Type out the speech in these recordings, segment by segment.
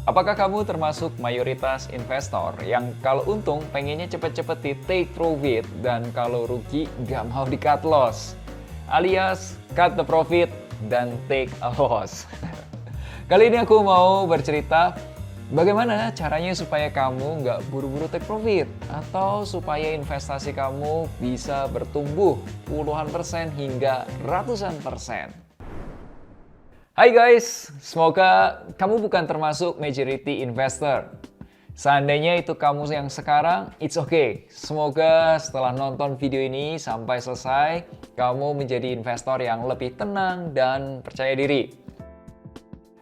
Apakah kamu termasuk mayoritas investor yang kalau untung pengennya cepet-cepet di take profit dan kalau rugi nggak mau di cut loss? Alias cut the profit dan take a loss. Kali ini aku mau bercerita bagaimana caranya supaya kamu nggak buru-buru take profit atau supaya investasi kamu bisa bertumbuh puluhan persen hingga ratusan persen. Hai guys, semoga kamu bukan termasuk majority investor. Seandainya itu kamu yang sekarang, it's okay. Semoga setelah nonton video ini sampai selesai, kamu menjadi investor yang lebih tenang dan percaya diri.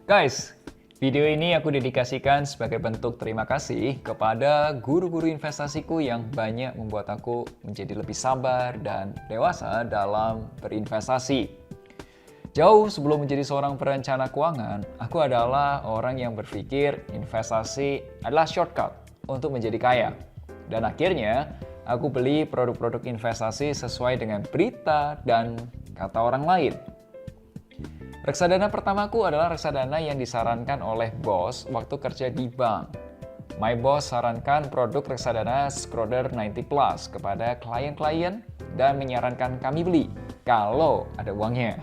Guys, video ini aku dedikasikan sebagai bentuk terima kasih kepada guru-guru investasiku yang banyak membuat aku menjadi lebih sabar dan dewasa dalam berinvestasi. Jauh sebelum menjadi seorang perencana keuangan, aku adalah orang yang berpikir investasi adalah shortcut untuk menjadi kaya. Dan akhirnya, aku beli produk-produk investasi sesuai dengan berita dan kata orang lain. Reksadana pertamaku adalah reksadana yang disarankan oleh bos waktu kerja di bank. My boss sarankan produk reksadana Schroder 90 Plus kepada klien-klien dan menyarankan kami beli kalau ada uangnya.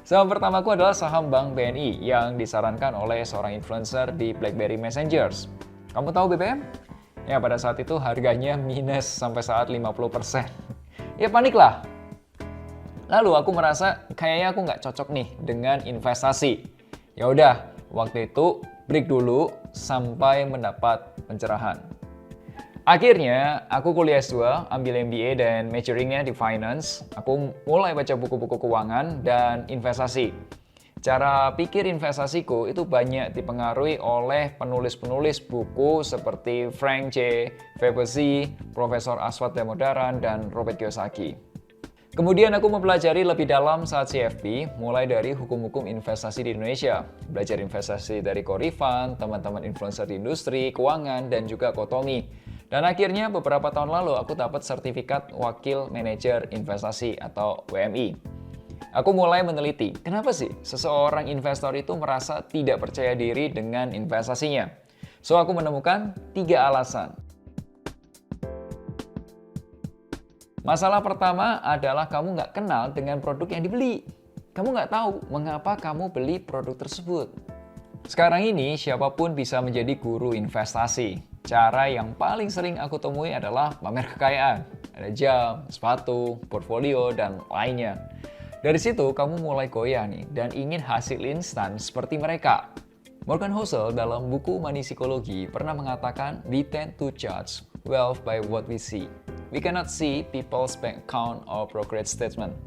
Saham pertamaku adalah saham Bank BNI yang disarankan oleh seorang influencer di BlackBerry Messengers. Kamu tahu BBM? Ya, pada saat itu harganya minus sampai saat 50%. Ya paniklah. Lalu aku merasa kayaknya aku nggak cocok nih dengan investasi. Ya udah, waktu itu break dulu sampai mendapat pencerahan. Akhirnya, aku kuliah S2, ambil MBA dan majoringnya di finance. Aku mulai baca buku-buku keuangan dan investasi. Cara pikir investasiku itu banyak dipengaruhi oleh penulis-penulis buku seperti Frank J. Fabuzzi, Profesor Aswath Damodaran, dan Robert Kiyosaki. Kemudian aku mempelajari lebih dalam saat CFP, mulai dari hukum-hukum investasi di Indonesia. Belajar investasi dari Korifan, teman-teman influencer di industri, keuangan, dan juga Kotomi. Dan akhirnya beberapa tahun lalu aku dapat sertifikat Wakil Manajer Investasi atau WMI. Aku mulai meneliti, kenapa sih seseorang investor itu merasa tidak percaya diri dengan investasinya? So aku menemukan 3 alasan. Masalah pertama adalah kamu nggak kenal dengan produk yang dibeli. Kamu nggak tahu mengapa kamu beli produk tersebut. Sekarang ini siapapun bisa menjadi guru investasi. Cara yang paling sering aku temui adalah pamer kekayaan. Ada jam, sepatu, portfolio, dan lainnya. Dari situ kamu mulai goyah nih dan ingin hasil instan seperti mereka. Morgan Housel dalam buku Money Psychology pernah mengatakan, "We tend to judge wealth by what we see. We cannot see people's bank account or brokerage statement.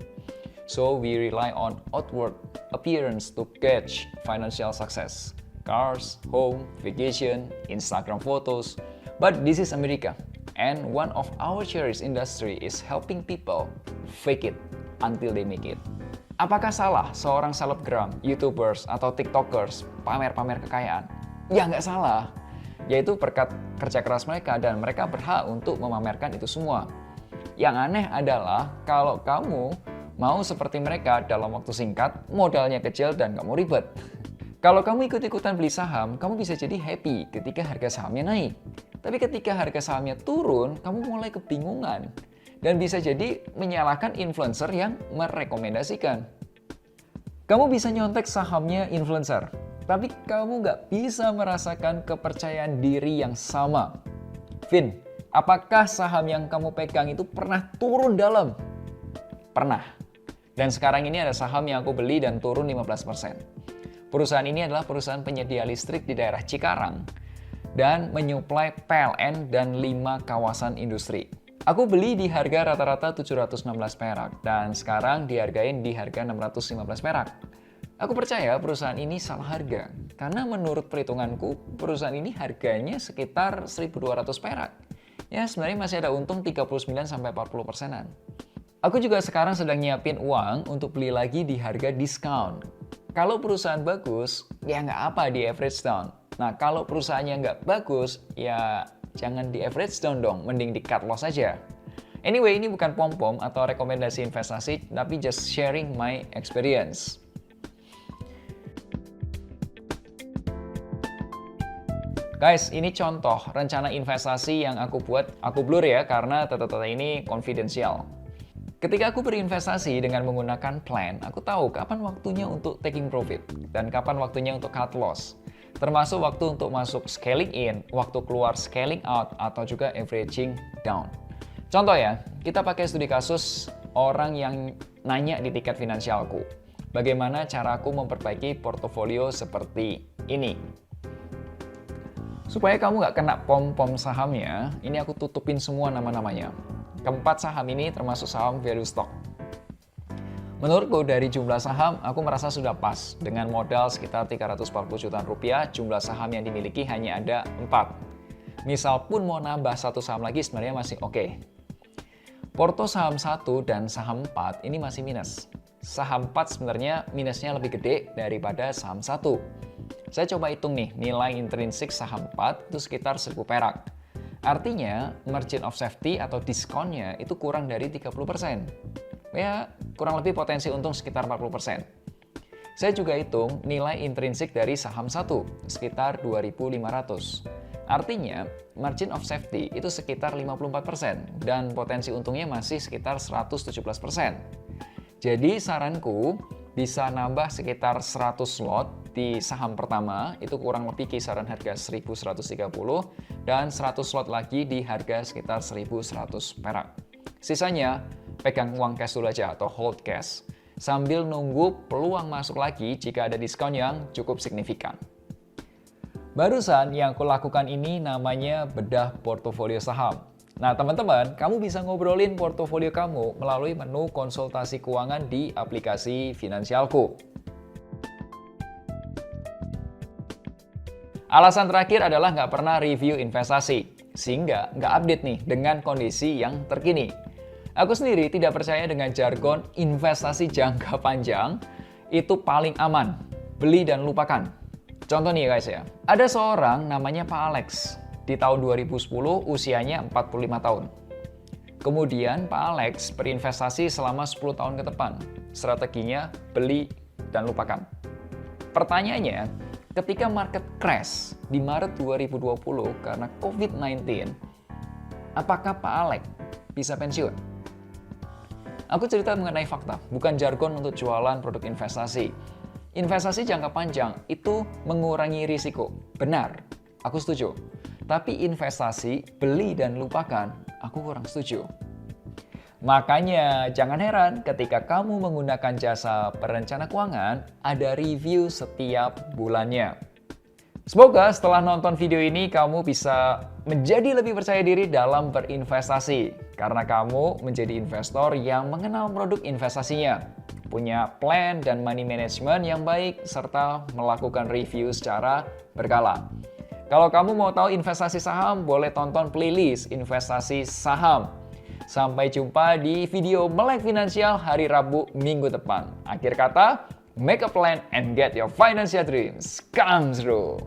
So we rely on outward appearance to gauge financial success. Cars, home, vacation, Instagram photos. But this is America. And one of our cherished industry is helping people fake it until they make it." Apakah salah seorang selebgram, YouTubers, atau TikTokers pamer-pamer kekayaan? Ya nggak salah. Yaitu berkat kerja keras mereka dan mereka berhak untuk memamerkan itu semua. Yang aneh adalah kalau kamu mau seperti mereka dalam waktu singkat, modalnya kecil dan nggak mau ribet. Kalau kamu ikut-ikutan beli saham, kamu bisa jadi happy ketika harga sahamnya naik. Tapi ketika harga sahamnya turun, kamu mulai kebingungan. Dan bisa jadi menyalahkan influencer yang merekomendasikan. Kamu bisa nyontek sahamnya influencer, tapi kamu nggak bisa merasakan kepercayaan diri yang sama. Vin, apakah saham yang kamu pegang itu pernah turun dalam? Pernah. Dan sekarang ini ada saham yang aku beli dan turun 15%. Perusahaan ini adalah perusahaan penyedia listrik di daerah Cikarang dan menyuplai PLN dan 5 kawasan industri. Aku beli di harga rata-rata 716 perak dan sekarang dihargain di harga 615 perak. Aku percaya perusahaan ini salah harga karena menurut perhitunganku perusahaan ini harganya sekitar 1.200 perak. Ya sebenarnya masih ada untung 39-40%. Aku juga sekarang sedang nyiapin uang untuk beli lagi di harga diskon. Kalau perusahaan bagus, ya nggak apa di average down. Nah, kalau perusahaannya nggak bagus, ya jangan di average down dong, mending di cut loss aja. Anyway, ini bukan pom-pom atau rekomendasi investasi, tapi just sharing my experience. Guys, ini contoh rencana investasi yang aku buat. Aku blur ya, karena data-data ini confidential. Ketika aku berinvestasi dengan menggunakan plan, aku tahu kapan waktunya untuk taking profit dan kapan waktunya untuk cut loss. Termasuk waktu untuk masuk scaling in, waktu keluar scaling out, atau juga averaging down. Contoh ya, kita pakai studi kasus orang yang nanya di tiket finansialku. Bagaimana caraku memperbaiki portofolio seperti ini? Supaya kamu nggak kena pom-pom sahamnya, ini aku tutupin semua nama-namanya. Keempat saham ini termasuk saham value stock. Menurutku dari jumlah saham, aku merasa sudah pas. Dengan modal sekitar 340 jutaan rupiah, jumlah saham yang dimiliki hanya ada 4. Misal pun mau nambah satu saham lagi sebenarnya masih oke. Porto saham 1 dan saham 4 ini masih minus. Saham 4 sebenarnya minusnya lebih gede daripada saham 1. Saya coba hitung nih, nilai intrinsik saham 4 itu sekitar 1.000 perak. Artinya, margin of safety atau diskonnya itu kurang dari 30%. Ya, kurang lebih potensi untung sekitar 40%. Saya juga hitung nilai intrinsik dari saham 1, sekitar 2.500. Artinya, margin of safety itu sekitar 54% dan potensi untungnya masih sekitar 117%. Jadi saranku, bisa nambah sekitar 100 lot di saham pertama, itu kurang lebih kisaran harga 1.130, dan 100 lot lagi di harga sekitar 1.100 perak. Sisanya, pegang uang cash dulu aja atau hold cash, sambil nunggu peluang masuk lagi jika ada diskon yang cukup signifikan. Barusan yang aku lakukan ini namanya bedah portofolio saham. Nah teman-teman, kamu bisa ngobrolin portofolio kamu melalui menu konsultasi keuangan di aplikasi Finansialku. Alasan terakhir adalah nggak pernah review investasi, sehingga nggak update nih dengan kondisi yang terkini. Aku sendiri tidak percaya dengan jargon investasi jangka panjang itu paling aman, beli dan lupakan. Contoh nih guys ya, ada seorang namanya Pak Alex. Di tahun 2010 usianya 45 tahun. Kemudian Pak Alex berinvestasi selama 10 tahun ke depan. Strateginya beli dan lupakan. Pertanyaannya, ketika market crash di Maret 2020 karena COVID-19, apakah Pak Alex bisa pensiun? Aku cerita mengenai fakta, bukan jargon untuk jualan produk investasi. Investasi jangka panjang itu mengurangi risiko. Benar, aku setuju. Tapi investasi, beli dan lupakan, aku kurang setuju. Makanya jangan heran ketika kamu menggunakan jasa perencana keuangan, ada review setiap bulannya. Semoga setelah nonton video ini kamu bisa menjadi lebih percaya diri dalam berinvestasi. Karena kamu menjadi investor yang mengenal produk investasinya, punya plan dan money management yang baik, serta melakukan review secara berkala. Kalau kamu mau tahu investasi saham, boleh tonton playlist investasi saham. Sampai jumpa di video Melek Finansial hari Rabu minggu depan. Akhir kata, make a plan and get your financial dreams come true.